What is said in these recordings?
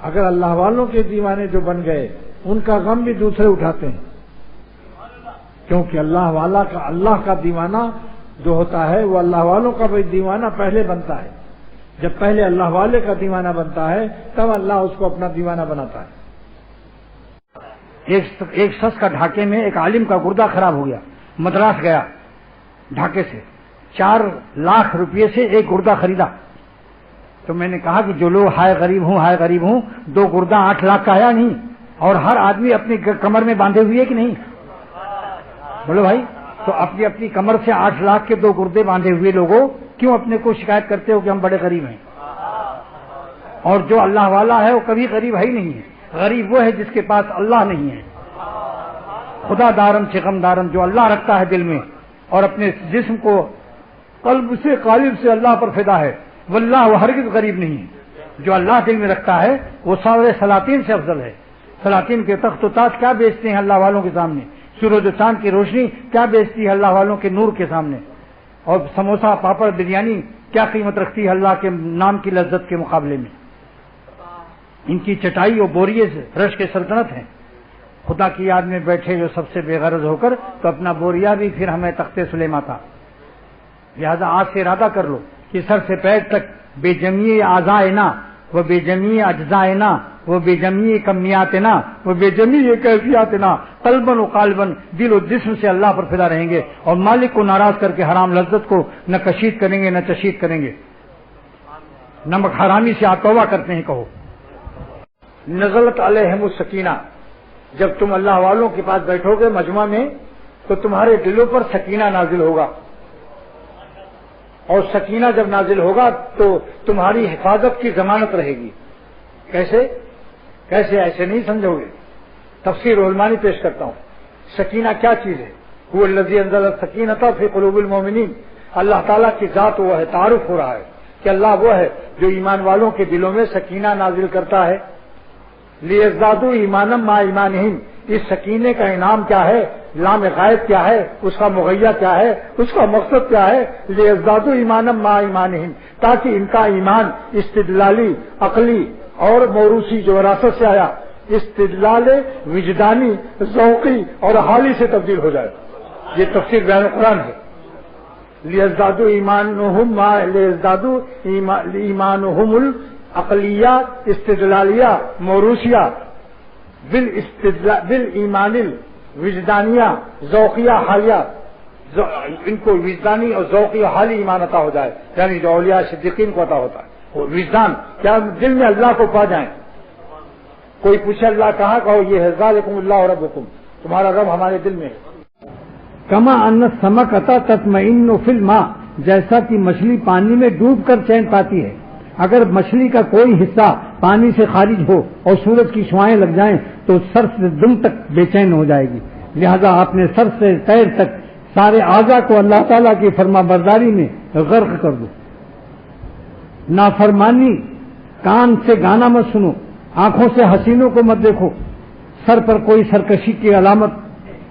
اگر اللہ والوں کے دیوانے جو بن گئے ان کا غم بھی دوسرے اٹھاتے ہیں، کیونکہ اللہ کا دیوانہ جو ہوتا ہے وہ اللہ والوں کا بھی دیوانہ پہلے بنتا ہے. جب پہلے اللہ والے کا دیوانہ بنتا ہے تب اللہ اس کو اپنا دیوانہ بناتا ہے. ایک شخص کا ڈھاکے میں ایک عالم کا گردہ خراب ہو گیا، مدراس گیا ڈھاکے سے 4 لاکھ روپئے سے ایک گردہ خریدا. تو میں نے کہا کہ جو لوگ ہائے غریب ہوں 2 گردہ 8 لاکھ کا آیا نہیں، اور ہر آدمی اپنی کمر میں باندھے ہوئے کہ نہیں؟ بولو بھائی، تو اپنی اپنی کمر سے 8 لاکھ کے 2 گردے باندھے ہوئے لوگوں کیوں اپنے کو شکایت کرتے ہو کہ ہم بڑے غریب ہیں؟ اور جو اللہ والا ہے وہ کبھی غریب ہے ہی نہیں ہے. غریب وہ ہے جس کے پاس اللہ نہیں ہے. خدا دارم سے غم دارم، جو اللہ رکھتا ہے دل میں اور اپنے جسم کو قلب سے قالب سے اللہ پر فدا ہے، واللہ وہ ہرگز غریب نہیں ہے. جو اللہ دل میں رکھتا ہے وہ سارے سلاطین سے افضل ہے. سلاطین کے تخت و تاج کیا بیچتے ہیں اللہ والوں کے سامنے؟ سورج و چاند کی روشنی کیا بیچتی ہے اللہ والوں کے نور کے سامنے؟ اور سموسہ پاپڑ بریانی کیا قیمت رکھتی ہے اللہ کے نام کی لذت کے مقابلے میں؟ ان کی چٹائی اور بوریے سے رش کے سلطنت ہیں. خدا کی یاد میں بیٹھے جو سب سے بے غرض ہو کر تو اپنا بوریا بھی پھر ہمیں تخت سلیما تھا. لہذا آج سے ارادہ کر لو کہ سر سے پیر تک بے جمی اعضائنا وہ بے جمی اجزائنا وہ بے جمی کمیاتنا وہ بے جمی کیفیاتنا قلباً و قالباً دل و جسم سے اللہ پر فدا رہیں گے، اور مالک کو ناراض کر کے حرام لذت کو نہ کشید کریں گے نہ چشید کریں گے. نمک حرامی سے آپ توبہ کرتے ہیں. کہو نزلت علیہم السکینہ، جب تم اللہ والوں کے پاس بیٹھو گے مجمع میں تو تمہارے دلوں پر سکینہ نازل ہوگا، اور سکینہ جب نازل ہوگا تو تمہاری حفاظت کی ضمانت رہے گی. کیسے ایسے نہیں سمجھو گے. تفسیر علمانی پیش کرتا ہوں. سکینہ کیا چیز ہے؟ هو الذی انزل السکینۃ فی قلوب المؤمنین. اللہ تعالیٰ کی ذات وہ ہے، تعارف ہو رہا ہے کہ اللہ وہ ہے جو ایمان والوں کے دلوں میں سکینہ نازل کرتا ہے. لیزدادوا ایمانا مع ایمانہم. اس سکینے کا انعام کیا ہے؟ لام غائب کیا ہے؟ اس کا مغیہ کیا ہے؟ اس کا مقصد کیا ہے؟ لیزدادوا ایمانا مع ایمانہم، تاکہ ان کا ایمان استدلالی، عقلی اور موروثی جو وراثت سے آیا، استدلال وجدانی، ذوقی اور حالی سے تبدیل ہو جائے. یہ تفسیر بیان قرآن ہے. لیزدادوا ایمانہم العقلیہ استدلالیہ موروثیہ بالایمان الوجدانیہ ذوقیہ حالیہ. ان کو وجدانی اور ذوقی اور حالی ایمان عطا ہو جائے، یعنی جو اولیاء صدیقین کو عطا ہوتا ہے وہ وجدان، کیا دل میں اللہ کو پا جائیں. کوئی پوچھے اللہ کہاں، کہو یہ ہے ذالکم اللہ ربکم، تمہارا رب ہمارے دل میں ہے. کما ان السمک تطمئن فی الماء، جیسا کہ مچھلی پانی میں ڈوب کر چین پاتی ہے. اگر مچھلی کا کوئی حصہ پانی سے خارج ہو اور سورج کی شعاعیں لگ جائیں تو سر سے دم تک بے چین ہو جائے گی. لہذا اپنے سر سے پیر تک سارے اعضاء کو اللہ تعالیٰ کی فرما برداری میں غرق کر دو. نافرمانی، کان سے گانا مت سنو، آنکھوں سے حسینوں کو مت دیکھو، سر پر کوئی سرکشی کی علامت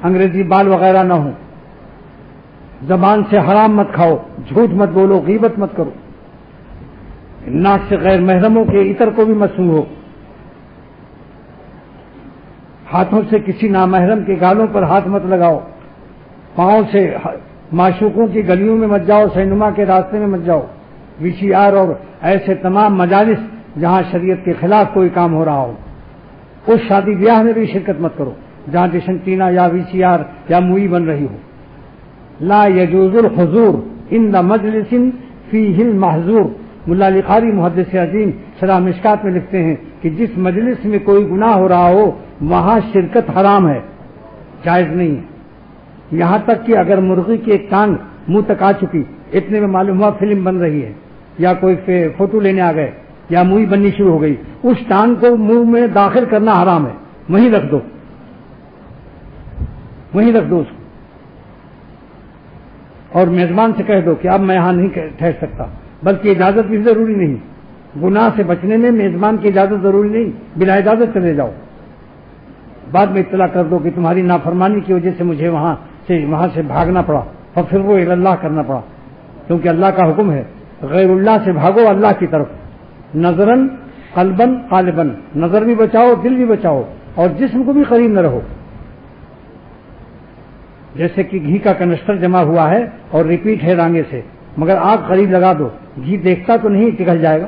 انگریزی بال وغیرہ نہ ہو، زبان سے حرام مت کھاؤ، جھوٹ مت بولو، غیبت مت کرو، ناک سے غیر محرموں کے عطر کو بھی مت سونگھو، ہاتھوں سے کسی نامحرم کے گالوں پر ہاتھ مت لگاؤ، پاؤں سے معشوقوں کی گلیوں میں مت جاؤ، سینما کے راستے میں مت جاؤ، وی سی آر اور ایسے تمام مجالس جہاں شریعت کے خلاف کوئی کام ہو رہا ہو، اس شادی بیاہ میں بھی شرکت مت کرو جہاں جشنٹینا یا وی سی آر یا مووی بن رہی ہو. لا یجوز الحضور ان مجلس فیہ المحظور. ملا علی قاری محدث عظیم شرح مشکات میں لکھتے ہیں کہ جس مجلس میں کوئی گناہ ہو رہا ہو وہاں شرکت حرام ہے، جائز نہیں ہے. یہاں تک کہ اگر مرغی کی ایک ٹانگ منہ تک آ چکی، اتنے میں معلوم ہوا فلم بن رہی ہے یا کوئی فوٹو لینے آ گئے یا مووی بننی شروع ہو گئی، اس ٹانگ کو منہ میں داخل کرنا حرام ہے. وہیں رکھ دو اس کو، اور میزبان سے کہہ دو کہ اب میں یہاں نہیں ٹھہر سکتا. بلکہ اجازت بھی ضروری نہیں، گناہ سے بچنے میں میزبان کی اجازت ضروری نہیں، بلا اجازت چلے جاؤ. بعد میں اطلاع کر دو کہ تمہاری نافرمانی کی وجہ سے مجھے وہاں سے بھاگنا پڑا، اور پھر وہ اللہ کرنا پڑا، کیونکہ اللہ کا حکم ہے غیر اللہ سے بھاگو اللہ کی طرف. نظرن قلبن قالبن، نظر بھی بچاؤ، دل بھی بچاؤ، اور جسم کو بھی قریب نہ رہو۔ جیسے کہ گھی کا کنسٹر جمع ہوا ہے اور ریپیٹ ہے رانگے سے، مگر آگ قریب لگا دو، گھی دیکھتا تو نہیں، پگھل جائے گا۔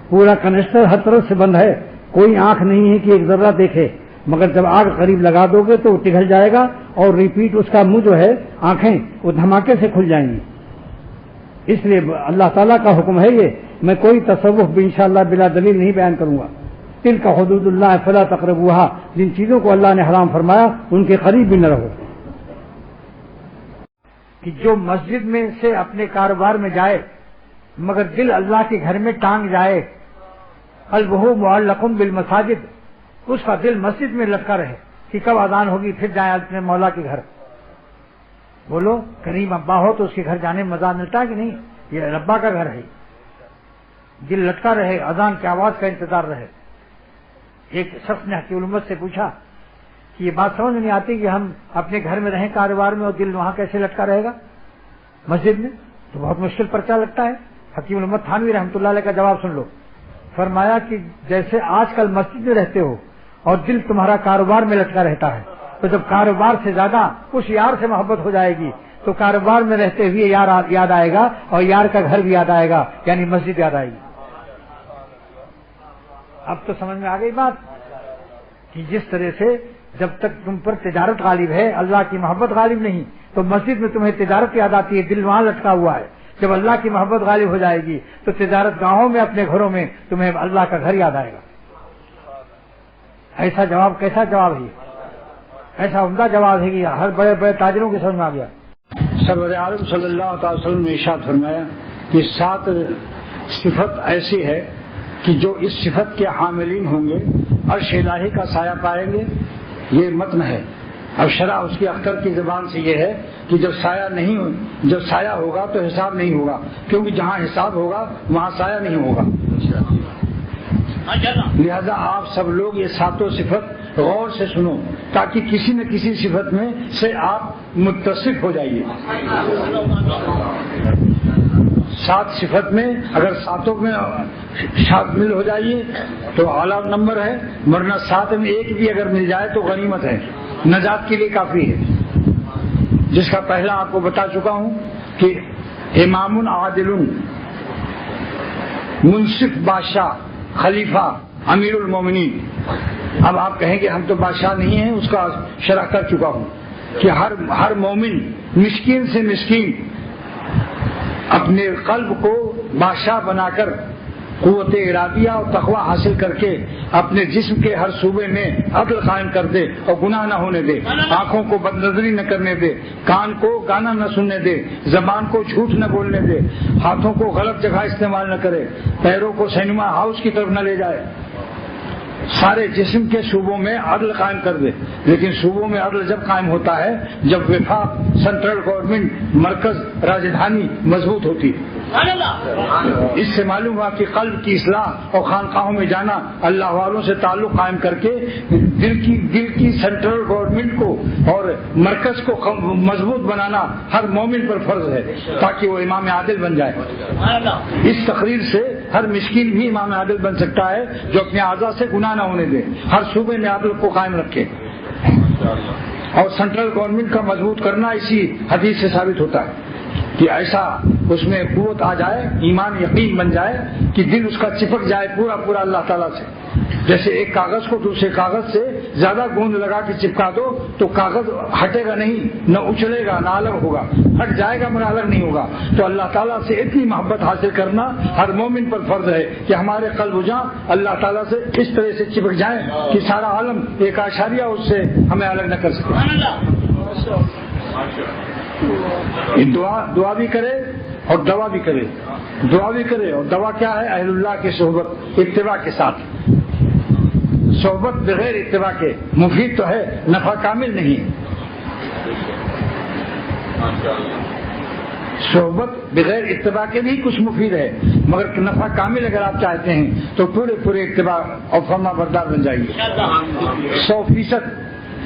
پورا کنسٹر ہر طرف سے بند ہے، کوئی آنکھ نہیں ہے کہ ایک ذرہ دیکھے، مگر جب آگ قریب لگا دو گے تو وہ پگھل جائے گا، اور ریپیٹ اس کا منہ جو ہے، آنکھیں وہ دھماکے سے کھل جائیں گی۔ اس لیے اللہ تعالیٰ کا حکم ہے یہ، میں کوئی تصوف بھی انشاءاللہ بلا دلیل نہیں بیان کروں گا۔ تلک حدود اللہ فلا تقربوها، جن چیزوں کو اللہ نے حرام فرمایا ان کے قریب بھی نہ رہو۔ کہ جو مسجد میں سے اپنے کاروبار میں جائے مگر دل اللہ کے گھر میں ٹانگ جائے، قلبہ معلق بالمساجد، اس کا دل مسجد میں لٹکا رہے کہ کب اذان ہوگی پھر جائیں اپنے مولا کے گھر۔ بولو، کریم ابا ہو تو اس کے گھر جانے میں مزہ ملتا ہے کہ نہیں؟ یہ ربا کا گھر ہے، دل لٹکا رہے، اذان کی آواز کا انتظار رہے۔ ایک شخص نے حکیم الامت سے پوچھا کہ یہ بات سمجھ نہیں آتی کہ ہم اپنے گھر میں رہیں کاروبار میں اور دل وہاں کیسے لٹکا رہے گا مسجد میں، تو بہت مشکل پرچہ لگتا ہے۔ حکیم الامت تھانوی رحمۃ اللہ علیہ کا جواب سن لو۔ فرمایا کہ جیسے آج کل مسجد میں رہتے ہو اور دل تمہارا کاروبار میں لٹکا رہتا ہے، تو جب کاروبار سے زیادہ اس یار سے محبت ہو جائے گی تو کاروبار میں رہتے ہوئے یار یاد آئے گا اور یار کا گھر بھی یاد آئے گا، یعنی مسجد یاد آئے گی۔ اب تو سمجھ میں آ گئی بات کہ جس طرح سے جب تک تم پر تجارت غالب ہے، اللہ کی محبت غالب نہیں، تو مسجد میں تمہیں تجارت یاد آتی ہے، دل وہاں لٹکا ہوا ہے۔ جب اللہ کی محبت غالب ہو جائے گی تو تجارت گاہوں میں، اپنے گھروں میں تمہیں اللہ کا گھر یاد آئے گا۔ ایسا جواب، کیسا جواب ہے، ایسا عمدہ جواب ہے کہ ہر بڑے بڑے تاجروں کی سمجھ میں آ گیا۔ سرور عالم صلی اللہ تعالی وسلم نے ارشاد فرمایا کہ 7 صفت ایسی ہے کہ جو اس صفت کے حاملین ہوں گے عرش الہی کا سایہ پائیں گے۔ یہ متن ہے، اب شرح اس کی اختر کی زبان سے یہ ہے کہ جب سایہ ہوگا تو حساب نہیں ہوگا، کیونکہ جہاں حساب ہوگا وہاں سایہ نہیں ہوگا۔ لہذا آپ سب لوگ یہ 7 صفت غور سے سنو تاکہ کسی نہ کسی صفت میں سے آپ متصف ہو جائیے۔ 7 صفت میں اگر 7 میں شامل ہو جائیے تو اعلیٰ نمبر ہے، ورنہ 7 میں ایک بھی اگر مل جائے تو غنیمت ہے، نجات کے لیے کافی ہے۔ جس کا پہلا آپ کو بتا چکا ہوں کہ امام عادل، منصف بادشاہ، خلیفہ، امیر المومنین۔ اب آپ کہیں گے ہم تو بادشاہ نہیں ہیں، اس کا شرح کر چکا ہوں کہ ہر مومن مسکین سے مسکین اپنے قلب کو بادشاہ بنا کر قوت ارادیہ اور تقوی حاصل کر کے اپنے جسم کے ہر صوبے میں عدل قائم کر دے اور گناہ نہ ہونے دے، آنکھوں کو بد نظری نہ کرنے دے، کان کو گانا نہ سننے دے، زبان کو جھوٹ نہ بولنے دے، ہاتھوں کو غلط جگہ استعمال نہ کرے، پیروں کو سینما ہاؤس کی طرف نہ لے جائے، سارے جسم کے صوبوں میں عدل قائم کر دے۔ لیکن صوبوں میں عدل جب قائم ہوتا ہے جب وفاق، سینٹرل گورنمنٹ، مرکز، راجدھانی مضبوط ہوتی ہے۔ اس سے معلوم ہوا کہ قلب کی اصلاح اور خانقاہوں میں جانا، اللہ والوں سے تعلق قائم کر کے دل کی سینٹرل گورنمنٹ کو اور مرکز کو مضبوط بنانا ہر مومن پر فرض ہے تاکہ وہ امام عادل بن جائے۔ اس تقریر سے ہر مسکین بھی امام عادل بن سکتا ہے جو اپنے اعضاء سے گناہ نہ ہونے دے، ہر صوبے میں عدل کو قائم رکھے۔ اور سینٹرل گورنمنٹ کا مضبوط کرنا اسی حدیث سے ثابت ہوتا ہے کہ ایسا اس میں قوت آ جائے، ایمان یقین بن جائے کہ دل اس کا چپک جائے پورا اللہ تعالیٰ سے۔ جیسے ایک کاغذ کو دوسرے کاغذ سے زیادہ گوند لگا کے چپکا دو تو کاغذ ہٹے گا نہیں، نہ اچھلے گا، نہ الگ ہوگا، ہٹ جائے گا مگر الگ نہیں ہوگا۔ تو اللہ تعالیٰ سے اتنی محبت حاصل کرنا ہر مومن پر فرض ہے کہ ہمارے قلب و جاں اللہ تعالیٰ سے اس طرح سے چپک جائیں کہ سارا عالم ایک اشاریہ اس سے ہمیں الگ نہ کر سکے۔ دعا بھی کرے اور دوا بھی کرے، دعا بھی کرے اور دوا کیا ہے؟ اہل اللہ کی صحبت، اتباع کے ساتھ۔ صحبت بغیر اتباع کے مفید تو ہے، نفع کامل نہیں۔ صحبت بغیر اتباع کے بھی کچھ مفید ہے، مگر نفع کامل اگر آپ چاہتے ہیں تو پورے اتباع اور فرما بردار بن جائیے۔ 100%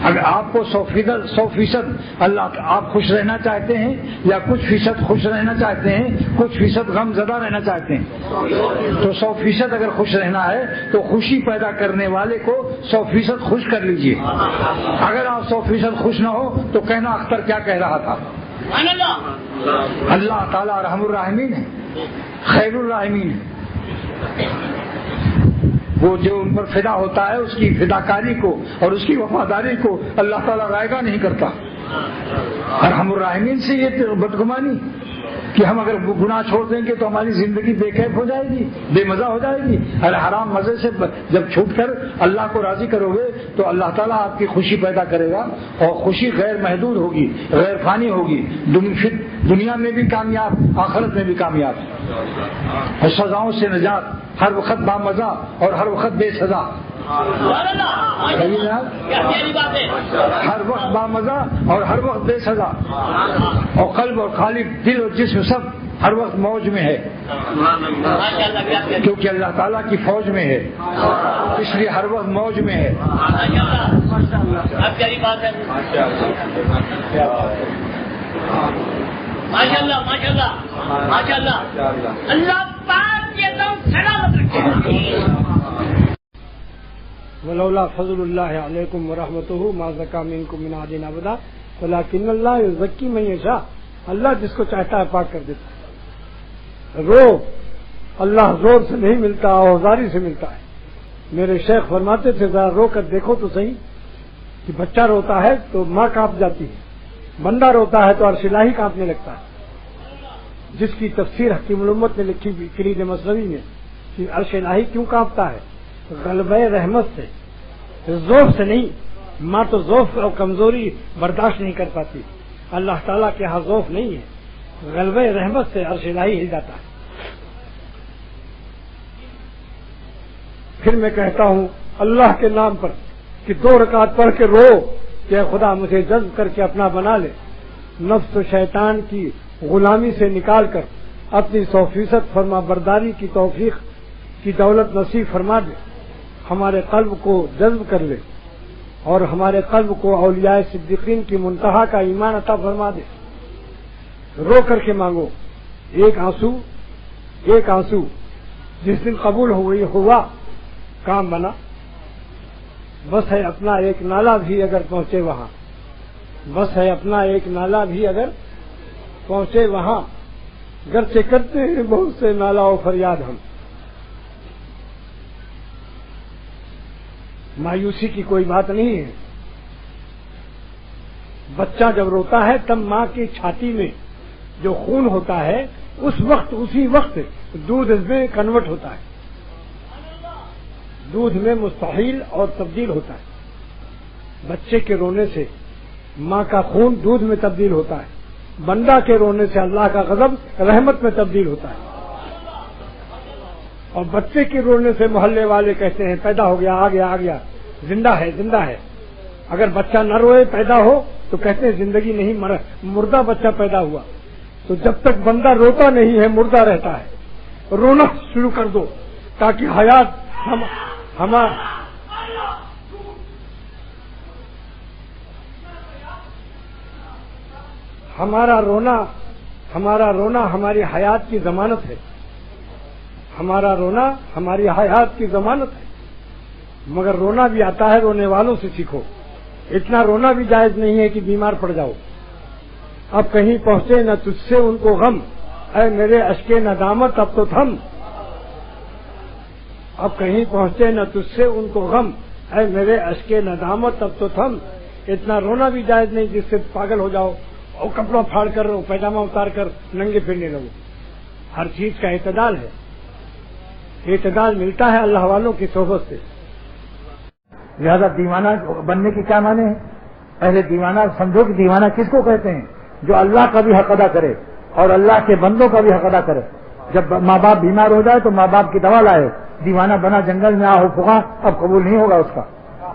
اگر آپ کو 100% اللہ آپ خوش رہنا چاہتے ہیں یا کچھ فیصد خوش رہنا چاہتے ہیں، کچھ فیصد غم زدہ رہنا چاہتے ہیں، تو 100% اگر خوش رہنا ہے تو خوشی پیدا کرنے والے کو 100% خوش کر لیجئے۔ اگر آپ 100% خوش نہ ہو تو کہنا اختر کیا کہہ رہا تھا۔ اللہ تعالیٰ رحم الراحمین ہے، خیر الراحمین ہے۔ وہ جو ان پر فدا ہوتا ہے اس کی فداکاری کو اور اس کی وفاداری کو اللہ تعالیٰ رائگاں نہیں کرتا۔ ارحم الراحمین سے یہ بدگمانی کہ ہم اگر گناہ چھوڑ دیں گے تو ہماری زندگی بے کیف ہو جائے گی، بے مزہ ہو جائے گی۔ ارے حرام مزے سے جب چھوٹ کر اللہ کو راضی کرو گے تو اللہ تعالیٰ آپ کی خوشی پیدا کرے گا، اور خوشی غیر محدود ہوگی، غیر فانی ہوگی، دنیا میں بھی کامیاب، آخرت میں بھی کامیاب، اور سزاؤں سے نجات، ہر وقت بامزہ اور ہر وقت بے سزا۔ ہر وقت بامزہ اور ہر وقت بے سزا، اور قلب اور خالق، دل اور جسم سب ہر وقت موج میں ہے، کیونکہ اللہ تعالیٰ کی فوج میں ہے، اس لیے ہر وقت موج میں ہے۔ ماشاء اللہ ماشاء اللہ ماشاء اللہ، اللہ پاک کے دم سلامت رکھے۔ ولولا فضل اللہ علیکم ورحمتہ ما زکا منکم من احد ابدا ولکن اللہ یزکی من یشاء، اللہ جس کو چاہتا ہے پاک کر دیتا ہے۔ رو اللہ زور سے نہیں ملتا، اوزاری سے ملتا ہے۔ میرے شیخ فرماتے تھے ذرا رو کر دیکھو تو صحیح کہ بچہ روتا ہے تو ماں کانپ جاتی ہے، بندہ روتا ہے تو عرش الہی کانپنے لگتا ہے، جس کی تفسیر حکیم الامت نے لکھی کلید مصنوی میں کہ عرش الہی کیوں کانپتا ہے، غلبہ رحمت سے، ذوف سے نہیں۔ ماں تو ذوف اور کمزوری برداشت نہیں کر پاتی، اللہ تعالیٰ کے ہاں ذوف نہیں ہے، غلبہ رحمت سے عرش الہی ہل جاتا ہے۔ پھر میں کہتا ہوں اللہ کے نام پر کہ 2 رکعت پڑھ کے رو کہ اے خدا مجھے جذب کر کے اپنا بنا لے، نفس و شیطان کی غلامی سے نکال کر اپنی 100% فرما برداری کی توفیق کی دولت نصیب فرما دے، ہمارے قلب کو جذب کر لے اور ہمارے قلب کو اولیاء صدیقین کی منتہا کا ایمان عطا فرما دے۔ رو کر کے مانگو، ایک آنسو جس دن قبول ہوا کام بنا، بس ہے اپنا ایک نالا بھی اگر پہنچے وہاں، بس ہے اپنا ایک نالا بھی اگر پہنچے وہاں، گرچہ کرتے ہیں بہت سے نالا و فریاد ہم۔ مایوسی کی کوئی بات نہیں ہے، بچہ جب روتا ہے تب ماں کی چھاتی میں جو خون ہوتا ہے اسی وقت دودھ میں کنورٹ ہوتا ہے، دودھ میں مستحیل اور تبدیل ہوتا ہے۔ بچے کے رونے سے ماں کا خون دودھ میں تبدیل ہوتا ہے، بندہ کے رونے سے اللہ کا غضب رحمت میں تبدیل ہوتا ہے، اور بچے کے رونے سے محلے والے کہتے ہیں پیدا ہو گیا، آ گیا، زندہ ہے۔ اگر بچہ نہ روئے پیدا ہو تو کہتے ہیں زندگی نہیں، مردہ بچہ پیدا ہوا۔ تو جب تک بندہ روتا نہیں ہے مردہ رہتا ہے۔ رونا شروع کر دو تاکہ حیات ہمارا رونا ہماری حیات کی ضمانت ہے، ہمارا رونا ہماری حیات کی ضمانت ہے۔ مگر رونا بھی آتا ہے، رونے والوں سے سیکھو، اتنا رونا بھی جائز نہیں ہے کہ بیمار پڑ جاؤ۔ اب کہیں پہنچے نہ تجھ سے ان کو غم، اے میرے اشکے ندامت اب تو تھم، اب کہیں پہنچے نہ تجھ سے ان کو غم، اے میرے اشکے ندامت اب تو تھم۔ اتنا رونا بھی جائز نہیں جس سے پاگل ہو جاؤ اور کپڑا پھاڑ کر پیجامہ اتار کر ننگے پھرنے لگو۔ ہر چیز کا اعتدال ہے، اعتدال ملتا ہے اللہ والوں کی صحبت سے۔ لہذا دیوانہ بننے کے کیا معنی ہیں؟ پہلے دیوانہ سمجھو کہ دیوانہ کس کو کہتے ہیں؟ جو اللہ کا بھی حق ادا کرے اور اللہ کے بندوں کا بھی حق ادا کرے۔ جب ماں باپ بیمار ہو جائے تو ماں باپ کی دوا لائے، دیوانہ بنا جنگل میں آہو پھگا، اب قبول نہیں ہوگا اس کا۔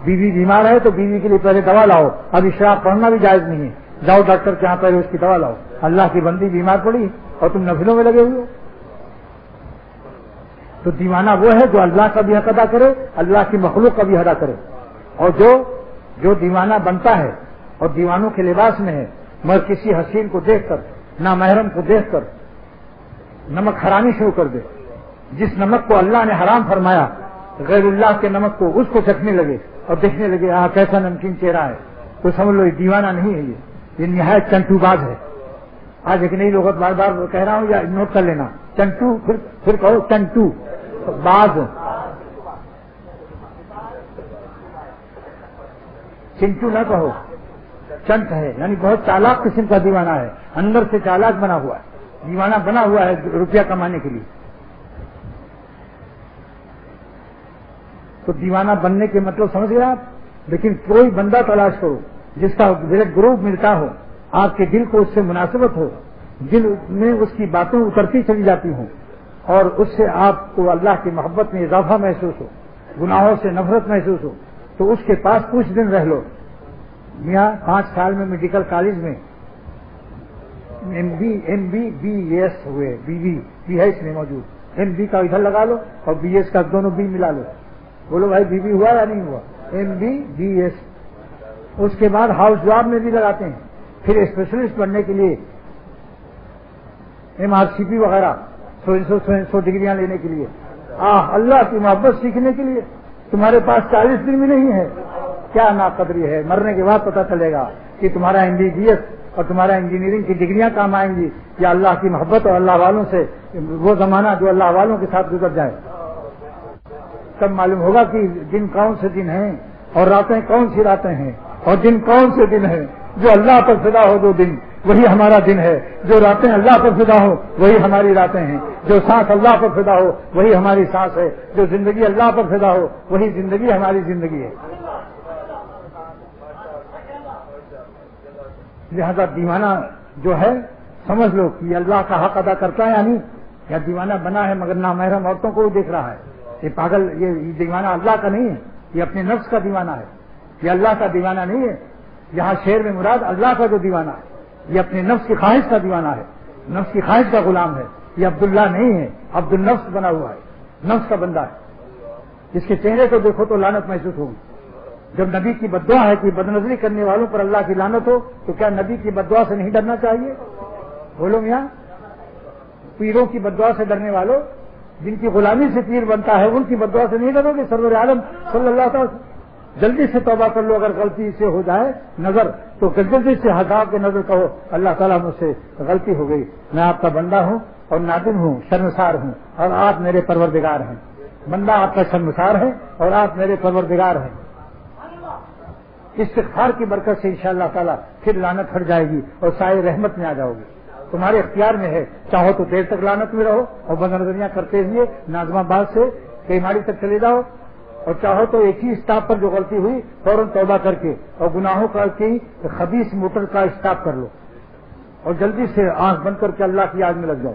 بیوی بیمار ہے تو بیوی کے لیے پہلے دوا لاؤ، ابھی شراب پڑھنا بھی جائز نہیں ہے، جاؤ ڈاکٹر کے یہاں پہلے اس کی دوا لاؤ۔ اللہ کی بندی بیمار پڑی اور تم نفلوں میں لگے ہوئے ہو۔ تو دیوانہ وہ ہے جو اللہ کا بھی حق ادا کرے، اللہ کی مخلوق کا بھی ادا کرے، اور جو جو دیوانہ بنتا ہے اور دیوانوں کے لباس میں ہے، مگر کسی حسین کو دیکھ کر، نامحرم کو دیکھ کر نمک حرامی شروع کر دے، جس نمک کو اللہ نے حرام فرمایا غیر اللہ کے نمک کو اس کو چکھنے لگے اور دیکھنے لگے کیسا نمکین چہرہ ہے، تو سمجھ لو یہ دیوانہ نہیں ہے، یہ نہایت چنٹو باز ہے۔ آج ایک نئی لغت بار بار کہہ رہا ہوں، یا نوٹ کر لینا، چنٹو، پھر کہو چنٹو باز، چنٹو نہ کہو، چنٹ ہے، یعنی بہت چالاک قسم کا دیوانہ ہے، اندر سے چالاک بنا ہوا ہے، دیوانہ بنا ہوا ہے روپیہ کمانے کے لیے۔ تو دیوانہ بننے کے مطلب سمجھ گئے آپ؟ لیکن کوئی بندہ تلاش کرو جس کا ڈائریکٹ گروپ ملتا ہو، آپ کے دل کو اس سے مناسبت ہو، دل میں اس کی باتیں اترتی چلی جاتی ہوں اور اس سے آپ کو اللہ کی محبت میں اضافہ محسوس ہو، گناہوں سے نفرت محسوس ہو، تو اس کے پاس کچھ دن رہ لو۔ میاں 5 سال میں میڈیکل کالج میں ایم بی بی ایس ہوئے، بی ہے اس میں موجود، ایم بی کا ادھر لگا لو اور بی ایس کا دونوں بی ملا لو، بولو بھائی بی ہوا یا نہیں ہوا؟ M B B S. اس کے بعد ہاؤس جاب میں بھی لگاتے ہیں، پھر اسپیشلسٹ بننے کے لیے MRCP وغیرہ 100 ڈگریاں لینے کے لیے، اللہ کی محبت سیکھنے کے لیے تمہارے پاس 40 دن بھی نہیں ہے، کیا ناقدری ہے۔ مرنے کے بعد پتہ چلے گا کہ تمہارا MBBS اور تمہارا انجینئرنگ کی ڈگریاں کام آئیں گی یا اللہ کی محبت اور اللہ والوں سے وہ زمانہ جو اللہ والوں کے ساتھ گزر جائے۔ تب معلوم ہوگا کہ دن کون سے دن ہیں اور راتیں کون سی راتیں ہیں، اور دن کون سے دن ہیں۔ جو اللہ پر فدا ہو جو دن وہی ہمارا دن ہے، جو راتیں اللہ پر فدا ہو وہی ہماری راتیں ہیں، جو سانس اللہ پر فدا ہو وہی ہماری سانس ہے، جو زندگی اللہ پر فدا ہو وہی زندگی ہماری زندگی ہے۔ لہذا دیوانہ جو ہے سمجھ لو کہ اللہ کا حق ادا کرتا ہے یا نہیں، یا دیوانہ بنا ہے مگر نامحرم عورتوں کو بھی دیکھ رہا ہے۔ یہ پاگل، یہ دیوانہ اللہ کا نہیں ہے، یہ اپنے نفس کا دیوانہ ہے، یہ اللہ کا دیوانہ نہیں ہے۔ یہاں شعر میں مراد اللہ کا جو دیوانہ ہے، یہ اپنے نفس کی خواہش کا دیوانہ ہے، نفس کی خواہش کا غلام ہے، یہ عبداللہ نہیں ہے، عبد النفس بنا ہوا ہے، نفس کا بندہ ہے۔ اس کے چہرے کو دیکھو تو لعنت محسوس ہوگی۔ جب نبی کی بددعا ہے کہ بدنظری کرنے والوں پر اللہ کی لعنت ہو، تو کیا نبی کی بددعا سے نہیں ڈرنا چاہیے؟ بولو میاں، پیروں کی بددعا سے ڈرنے والوں، جن کی غلامی سے پیر بنتا ہے، ان کی بددعا سے نہیں ڈرو گے؟ سرور عالم صلی اللہ علیہ وسلم، جلدی سے توبہ کر لو، اگر غلطی سے ہو جائے نظر تو جلدی سے ہٹا کے نظر کہو اللہ تعالیٰ مجھ سے غلطی ہو گئی، میں آپ کا بندہ ہوں اور نادم ہوں، شرمسار ہوں، اور آپ میرے پروردگار ہیں۔ بندہ آپ کا شرمسار ہے اور آپ میرے پروردگار ہیں۔ استغفار کی برکت سے انشاءاللہ تعالیٰ پھر لعنت ہٹ جائے گی اور سائے رحمت میں آ جاؤ گے۔ تمہارے اختیار میں ہے، چاہو تو دیر تک لعنت میں رہو اور بدنظریاں کرتے ہوئے ناظم آباد سے کیماڑی تک چلے جاؤ، اور چاہو تو ایک ہی اسٹاپ پر جو غلطی ہوئی فوراً توبہ کر کے اور گناہوں کا کی خبیث موٹر کا اسٹاپ کر لو اور جلدی سے آنکھ بند کر کے اللہ کی یاد میں لگ جاؤ۔